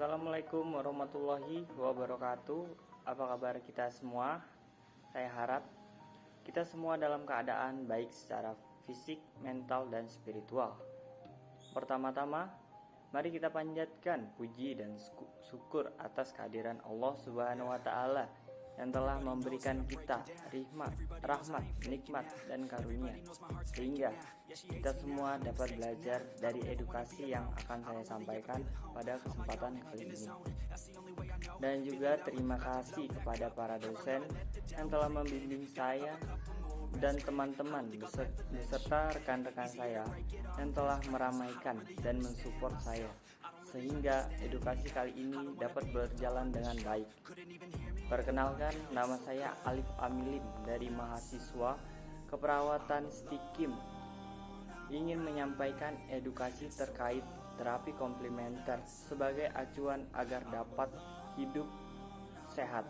Assalamualaikum warahmatullahi wabarakatuh. Apa kabar kita semua? Saya harap kita semua dalam keadaan baik secara fisik, mental, dan spiritual. Pertama-tama, mari kita panjatkan puji dan syukur atas kehadiran Allah Subhanahu wa Ta'ala yang telah memberikan kita rahmat, nikmat, dan karunia, sehingga kita semua dapat belajar dari edukasi yang akan saya sampaikan pada kesempatan kali ini. Dan juga terima kasih kepada para dosen yang telah membimbing saya dan teman-teman beserta rekan-rekan saya yang telah meramaikan dan mensupport saya, sehingga edukasi kali ini dapat berjalan dengan baik. Perkenalkan, nama saya Alif Amilim dari mahasiswa keperawatan Stikim, ingin menyampaikan edukasi terkait terapi komplementer sebagai acuan agar dapat hidup sehat.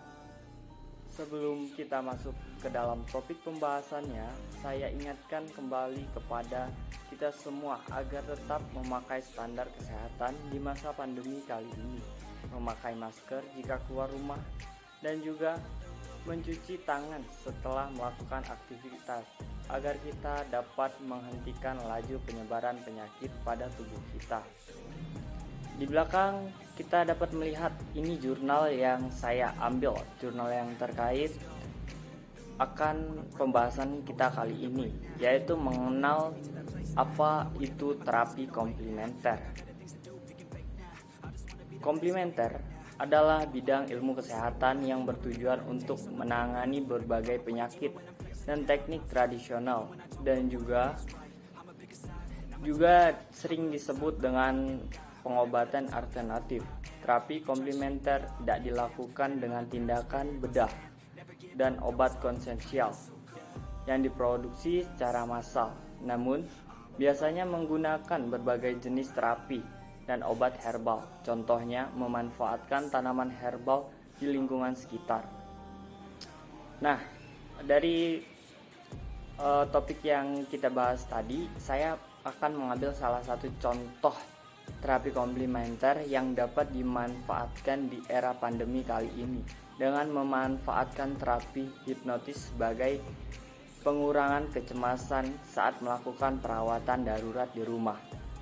Sebelum kita masuk ke dalam topik pembahasannya, saya ingatkan kembali kepada kita semua agar tetap memakai standar kesehatan di masa pandemi kali ini, memakai masker jika keluar rumah, dan juga mencuci tangan setelah melakukan aktivitas agar kita dapat menghentikan laju penyebaran penyakit pada tubuh kita. Di belakang kita dapat melihat ini jurnal yang saya ambil, jurnal yang terkait akan pembahasan kita kali ini, yaitu mengenal apa itu terapi komplementer. Komplementer adalah bidang ilmu kesehatan yang bertujuan untuk menangani berbagai penyakit dan teknik tradisional, dan juga sering disebut dengan pengobatan alternatif. Terapi komplementer tidak dilakukan dengan tindakan bedah dan obat konvensional yang diproduksi secara massal, namun biasanya menggunakan berbagai jenis terapi dan obat herbal, contohnya memanfaatkan tanaman herbal di lingkungan sekitar. Nah, dari topik yang kita bahas tadi, saya akan mengambil salah satu contoh terapi komplementer yang dapat dimanfaatkan di era pandemi kali ini dengan memanfaatkan terapi hipnotis sebagai pengurangan kecemasan saat melakukan perawatan darurat di rumah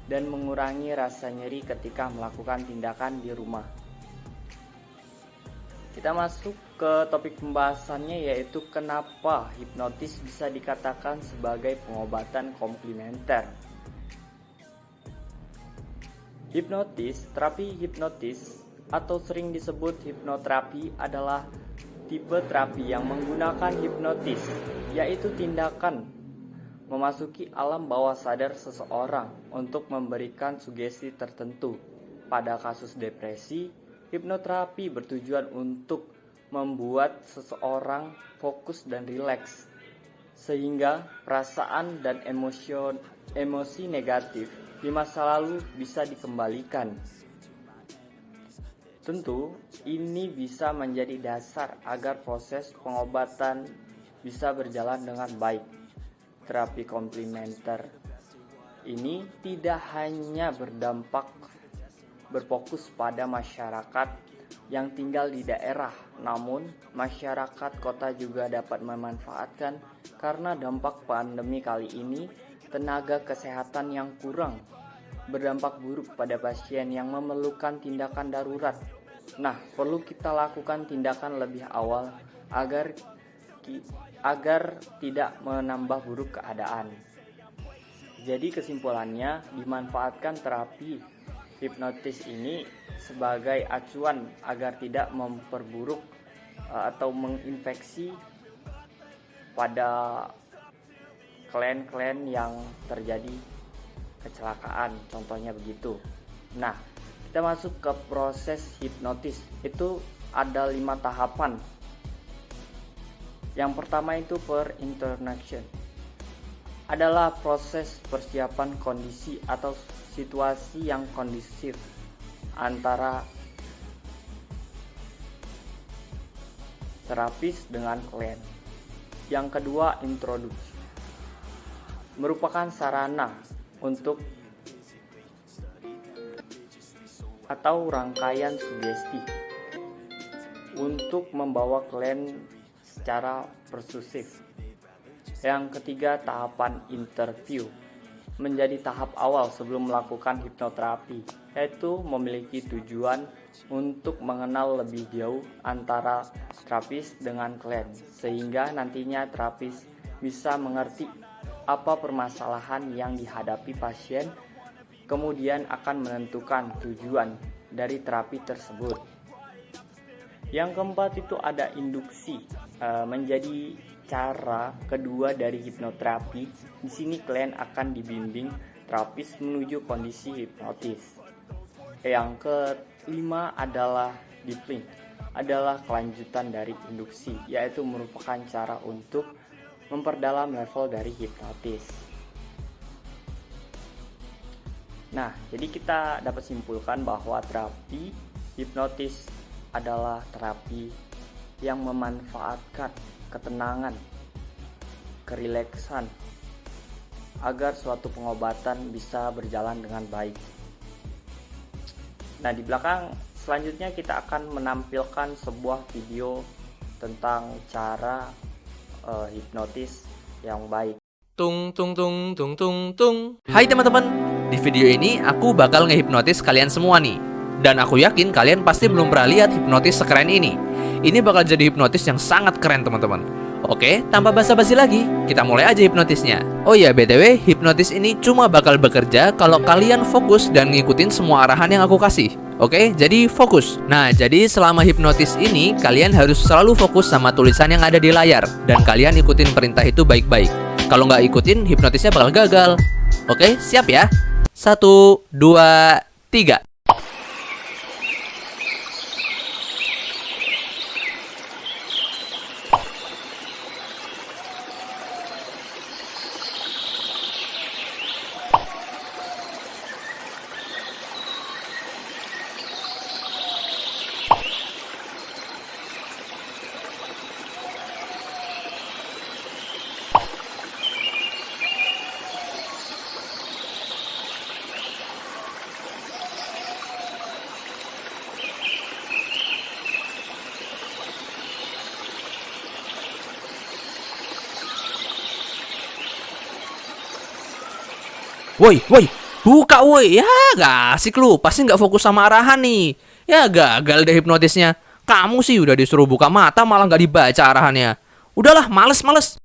dan mengurangi rasa nyeri ketika melakukan tindakan di rumah. Kita masuk ke topik pembahasannya, yaitu kenapa hipnotis bisa dikatakan sebagai pengobatan komplementer. Terapi hipnotis atau sering disebut hipnoterapi adalah tipe terapi yang menggunakan hipnotis, yaitu tindakan memasuki alam bawah sadar seseorang untuk memberikan sugesti tertentu. Pada kasus depresi, hipnoterapi bertujuan untuk membuat seseorang fokus dan rileks, sehingga perasaan dan emosi negatif di masa lalu bisa dikembalikan. Tentu, ini bisa menjadi dasar agar proses pengobatan bisa berjalan dengan baik. Terapi komplementer ini tidak hanya berfokus pada masyarakat yang tinggal di daerah, namun masyarakat kota juga dapat memanfaatkan karena dampak pandemi kali ini tenaga kesehatan yang kurang berdampak buruk pada pasien yang memerlukan tindakan darurat. Nah, perlu kita lakukan tindakan lebih awal agar tidak menambah buruk keadaan. Jadi kesimpulannya, dimanfaatkan terapi hipnotis ini sebagai acuan agar tidak memperburuk atau menginfeksi pada klien-klien yang terjadi kecelakaan, contohnya begitu. Nah, kita masuk ke proses hipnotis. Itu ada 5 tahapan. Yang pertama itu per-introduction, adalah proses persiapan kondisi atau situasi yang kondusif antara terapis dengan klien. Yang kedua, introduksi, merupakan sarana untuk atau rangkaian sugesti untuk membawa klien secara persusif. Yang ketiga, tahapan interview menjadi tahap awal sebelum melakukan hipnoterapi, yaitu memiliki tujuan untuk mengenal lebih jauh antara terapis dengan klien, sehingga nantinya terapis bisa mengerti apa permasalahan yang dihadapi pasien, kemudian akan menentukan tujuan dari terapi tersebut. Yang keempat itu ada induksi, menjadi cara kedua dari hipnoterapi. Di sini klien akan dibimbing terapis menuju kondisi hipnotis. Yang kelima adalah deepening, adalah kelanjutan dari induksi, yaitu merupakan cara untuk memperdalam level dari hipnotis. Nah, jadi kita dapat simpulkan bahwa terapi hipnotis adalah terapi yang memanfaatkan ketenangan, kerileksan, agar suatu pengobatan bisa berjalan dengan baik. Nah, di belakang selanjutnya kita akan menampilkan sebuah video tentang cara hipnotis yang baik. Tung tung tung tung tung tung. Hai teman-teman, di video ini aku bakal ngehipnotis kalian semua nih. Dan aku yakin kalian pasti belum pernah lihat hipnotis sekeren ini. Ini bakal jadi hipnotis yang sangat keren teman-teman. Oke, tanpa basa-basi lagi, kita mulai aja hipnotisnya. Oh ya, BTW, hipnotis ini cuma bakal bekerja kalau kalian fokus dan ngikutin semua arahan yang aku kasih. Oke, jadi fokus. Nah, jadi selama hipnotis ini, kalian harus selalu fokus sama tulisan yang ada di layar. Dan kalian ikutin perintah itu baik-baik. Kalau nggak ikutin, hipnotisnya bakal gagal. Oke, siap ya? 1, 2, 3. Woi, buka woi. Ya, gak asik lu. Pasti gak fokus sama arahan nih. Ya, gagal deh hipnotisnya. Kamu sih udah disuruh buka mata malah gak dibaca arahannya. Udahlah, males.